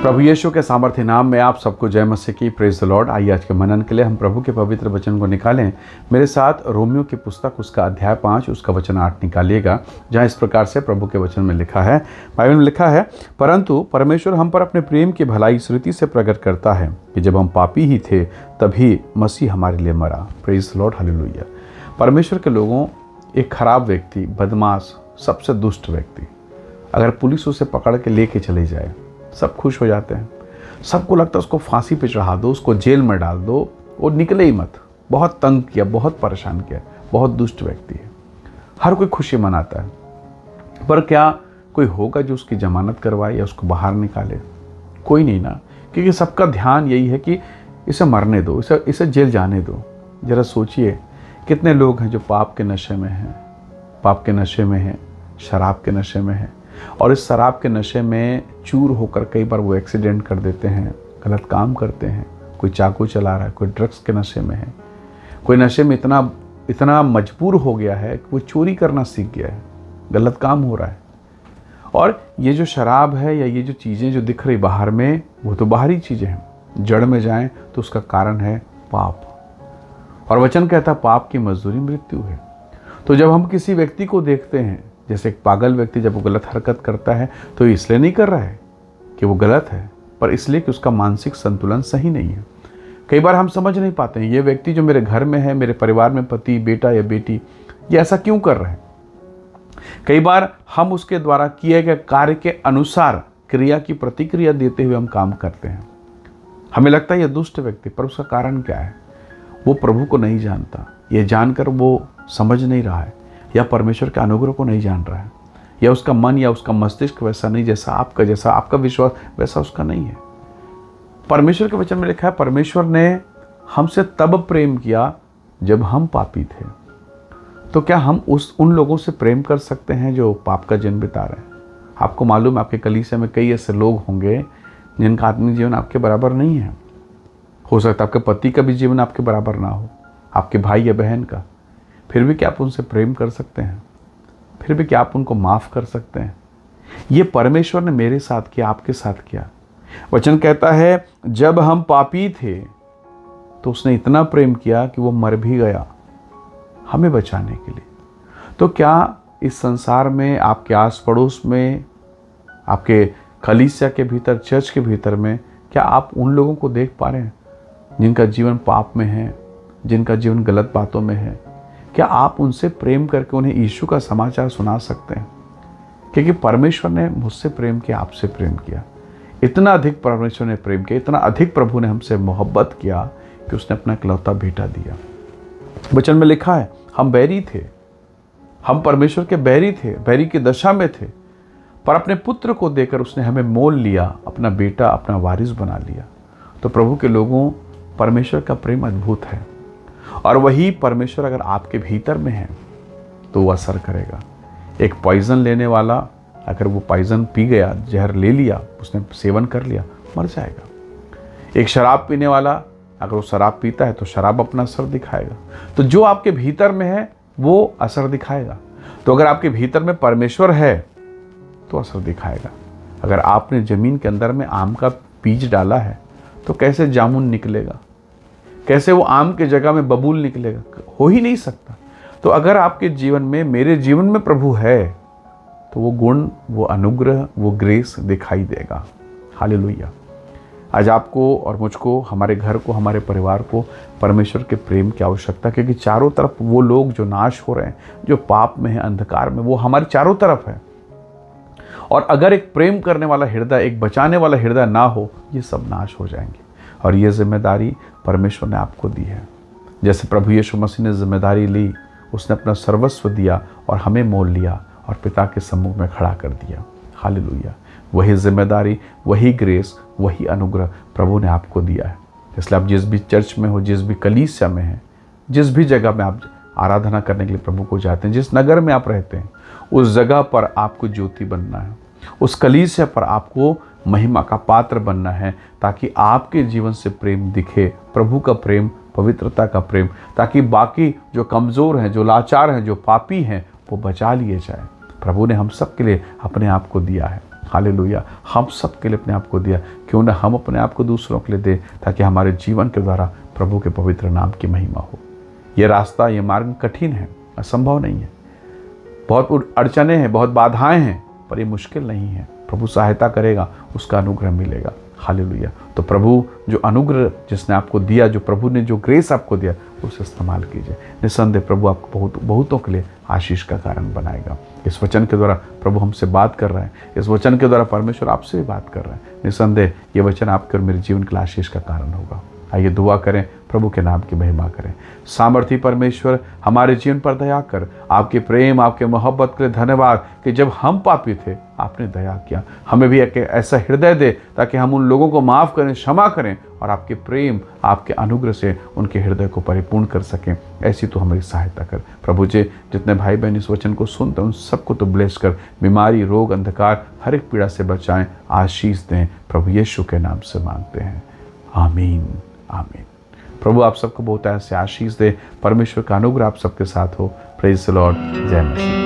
प्रभु यीशु के सामर्थ्य नाम में आप सबको जय मसीह की। Praise the Lord. आइए आज के मनन के लिए हम प्रभु के पवित्र वचन को निकालें। मेरे साथ रोमियो की पुस्तक उसका अध्याय 5 उसका वचन 8 निकालिएगा, जहाँ इस प्रकार से प्रभु के वचन में लिखा है, बाइबल में लिखा है, परंतु परमेश्वर हम पर अपने प्रेम की भलाई इस रीति से प्रकट करता है कि जब हम पापी ही थे तभी मसीह हमारे लिए मरा। Praise the Lord, hallelujah. परमेश्वर के लोगों, एक खराब व्यक्ति, बदमाश, सबसे दुष्ट व्यक्ति, अगर पुलिस उसे पकड़ के लेके चले जाए, सब खुश हो जाते हैं। सबको लगता है उसको फांसी पे चढ़ा दो, उसको जेल में डाल दो, वो निकले ही मत। बहुत तंग किया, बहुत परेशान किया, बहुत दुष्ट व्यक्ति है। हर कोई खुशी मनाता है, पर क्या कोई होगा जो उसकी जमानत करवाए या उसको बाहर निकाले? कोई नहीं ना, क्योंकि सबका ध्यान यही है कि इसे मरने दो, इसे जेल जाने दो। ज़रा सोचिए, कितने लोग हैं जो पाप के नशे में हैं, पाप के नशे में हैं, शराब के नशे में हैं, और इस शराब के नशे में चूर होकर कई बार वो एक्सीडेंट कर देते हैं, गलत काम करते हैं। कोई चाकू चला रहा है, कोई ड्रग्स के नशे में है, कोई नशे में इतना मजबूर हो गया है कि वो चोरी करना सीख गया है, गलत काम हो रहा है। और ये जो शराब है या ये जो चीज़ें जो दिख रही बाहर में, वो तो बाहरी चीज़ें हैं। जड़ में जाएं तो उसका कारण है पाप, और वचन कहता है पाप की मजदूरी मृत्यु है। तो जब हम किसी व्यक्ति को देखते हैं, जैसे एक पागल व्यक्ति जब वो गलत हरकत करता है तो इसलिए नहीं कर रहा है कि वो गलत है, पर इसलिए कि उसका मानसिक संतुलन सही नहीं है। कई बार हम समझ नहीं पाते हैं, ये व्यक्ति जो मेरे घर में है, मेरे परिवार में पति, बेटा या बेटी, ये ऐसा क्यों कर रहा है। कई बार हम उसके द्वारा किए गए कार्य के अनुसार क्रिया की प्रतिक्रिया देते हुए हम काम करते हैं। हमें लगता है ये दुष्ट व्यक्ति, पर उसका कारण क्या है? वो प्रभु को नहीं जानता, ये जानकर वो समझ नहीं रहा है, या परमेश्वर के अनुग्रह को नहीं जान रहा है, या उसका मन या उसका मस्तिष्क वैसा नहीं, जैसा आपका विश्वास वैसा उसका नहीं है। परमेश्वर के वचन में लिखा है, परमेश्वर ने हमसे तब प्रेम किया जब हम पापी थे। तो क्या हम उन लोगों से प्रेम कर सकते हैं जो पाप का जीवन बिता रहे हैं? आपको मालूम है, आपके कलीसिया में कई ऐसे लोग होंगे जिनका आत्मिक जीवन आपके बराबर नहीं है। हो सकता है आपके पति का भी जीवन आपके बराबर ना हो, आपके भाई या बहन का। फिर भी क्या आप उनसे प्रेम कर सकते हैं? फिर भी क्या आप उनको माफ़ कर सकते हैं? ये परमेश्वर ने मेरे साथ किया, आपके साथ किया। वचन कहता है, जब हम पापी थे तो उसने इतना प्रेम किया कि वो मर भी गया हमें बचाने के लिए। तो क्या इस संसार में, आपके आस पड़ोस में, आपके कलीसिया के भीतर, चर्च के भीतर में, क्या आप उन लोगों को देख पा रहे हैं जिनका जीवन पाप में है, जिनका जीवन गलत बातों में है? क्या आप उनसे प्रेम करके उन्हें यीशु का समाचार सुना सकते हैं? क्योंकि परमेश्वर ने मुझसे प्रेम किया, आपसे प्रेम किया। इतना अधिक परमेश्वर ने प्रेम किया, इतना अधिक प्रभु ने हमसे मोहब्बत किया कि उसने अपना इकलौता बेटा दिया। वचन में लिखा है, हम बैरी थे, हम परमेश्वर के बैरी थे, बैरी की दशा में थे, पर अपने पुत्र को देकर उसने हमें मोल लिया, अपना बेटा, अपना वारिस बना लिया। तो प्रभु के लोगों, परमेश्वर का प्रेम अद्भुत है, और वही परमेश्वर अगर आपके भीतर में है तो वो असर करेगा। एक पॉइजन लेने वाला अगर वो पॉइजन पी गया, जहर ले लिया, उसने सेवन कर लिया, मर जाएगा। एक शराब पीने वाला अगर वो शराब पीता है तो शराब अपना असर दिखाएगा। तो जो आपके भीतर में है वो असर दिखाएगा। तो अगर आपके भीतर में परमेश्वर है तो असर दिखाएगा। अगर आपने ज़मीन के अंदर में आम का बीज डाला है तो कैसे जामुन निकलेगा? कैसे वो आम के जगह में बबूल निकलेगा? हो ही नहीं सकता। तो अगर आपके जीवन में, मेरे जीवन में प्रभु है तो वो गुण, वो अनुग्रह, वो ग्रेस दिखाई देगा। हालेलुया। आज आपको और मुझको, हमारे घर को, हमारे परिवार को परमेश्वर के प्रेम की आवश्यकता, क्योंकि चारों तरफ वो लोग जो नाश हो रहे हैं, जो पाप में है, अंधकार में, वो हमारे चारों तरफ है। और अगर एक प्रेम करने वाला हृदय, एक बचाने वाला हृदय ना हो, ये सब नाश हो जाएंगे। और ये जिम्मेदारी परमेश्वर ने आपको दी है। जैसे प्रभु यीशु मसीह ने जिम्मेदारी ली, उसने अपना सर्वस्व दिया और हमें मोल लिया और पिता के सम्मुख में खड़ा कर दिया। हालेलुया। वही जिम्मेदारी, वही ग्रेस, वही अनुग्रह प्रभु ने आपको दिया है। इसलिए आप जिस भी चर्च में हो, जिस भी कलीसिया में हैं, जिस भी जगह में आप आराधना करने के लिए प्रभु को जाते हैं, जिस नगर में आप रहते हैं, उस जगह पर आपको ज्योति बनना है। उस कलीसिया पर आपको महिमा का पात्र बनना है, ताकि आपके जीवन से प्रेम दिखे, प्रभु का प्रेम, पवित्रता का प्रेम, ताकि बाकी जो कमज़ोर हैं, जो लाचार हैं, जो पापी हैं, वो बचा लिए जाए। प्रभु ने हम सब के लिए अपने आप को दिया है। हालेलुया। हम सब के लिए अपने आप को दिया, क्यों ना हम अपने आप को दूसरों के लिए दें, ताकि हमारे जीवन के द्वारा प्रभु के पवित्र नाम की महिमा हो। ये रास्ता, ये मार्ग कठिन है, असंभव नहीं है, बहुत अड़चने हैं, बहुत बाधाएं हैं, पर ये मुश्किल नहीं है। प्रभु सहायता करेगा, उसका अनुग्रह मिलेगा। हालेलुया। तो प्रभु जो अनुग्रह जिसने आपको दिया, जो प्रभु ने जो ग्रेस आपको दिया, उसे इस्तेमाल कीजिए। निसंदेह प्रभु आपको बहुतों के लिए आशीष का कारण बनाएगा। इस वचन के द्वारा प्रभु हमसे बात कर रहे हैं, इस वचन के द्वारा परमेश्वर आपसे भी बात कर रहे हैं। निसंदेह ये वचन आपके और मेरे जीवन के लिए आशीष का कारण होगा। आइए दुआ करें, प्रभु के नाम की महिमा करें। सामर्थी परमेश्वर, हमारे जीवन पर दया कर। आपके प्रेम, आपके मोहब्बत के लिए धन्यवाद कि जब हम पापी थे आपने दया किया। हमें भी एक ऐसा हृदय दे ताकि हम उन लोगों को माफ़ करें, क्षमा करें और आपके प्रेम, आपके अनुग्रह से उनके हृदय को परिपूर्ण कर सकें। ऐसी तो हमारी सहायता कर प्रभु जी। जितने भाई बहन इस वचन को सुनते हैं उन सबको तो ब्लेस कर, बीमारी, रोग, अंधकार, हर एक पीड़ा से बचाएं, आशीष दें। प्रभु यीशु के नाम से मांगते हैं, आमीन, आमीन। प्रभु आप सबको बहुत ऐसे आशीष दे। परमेश्वर का अनुग्रह आप सबके साथ हो। Praise the Lord. जय मसीह।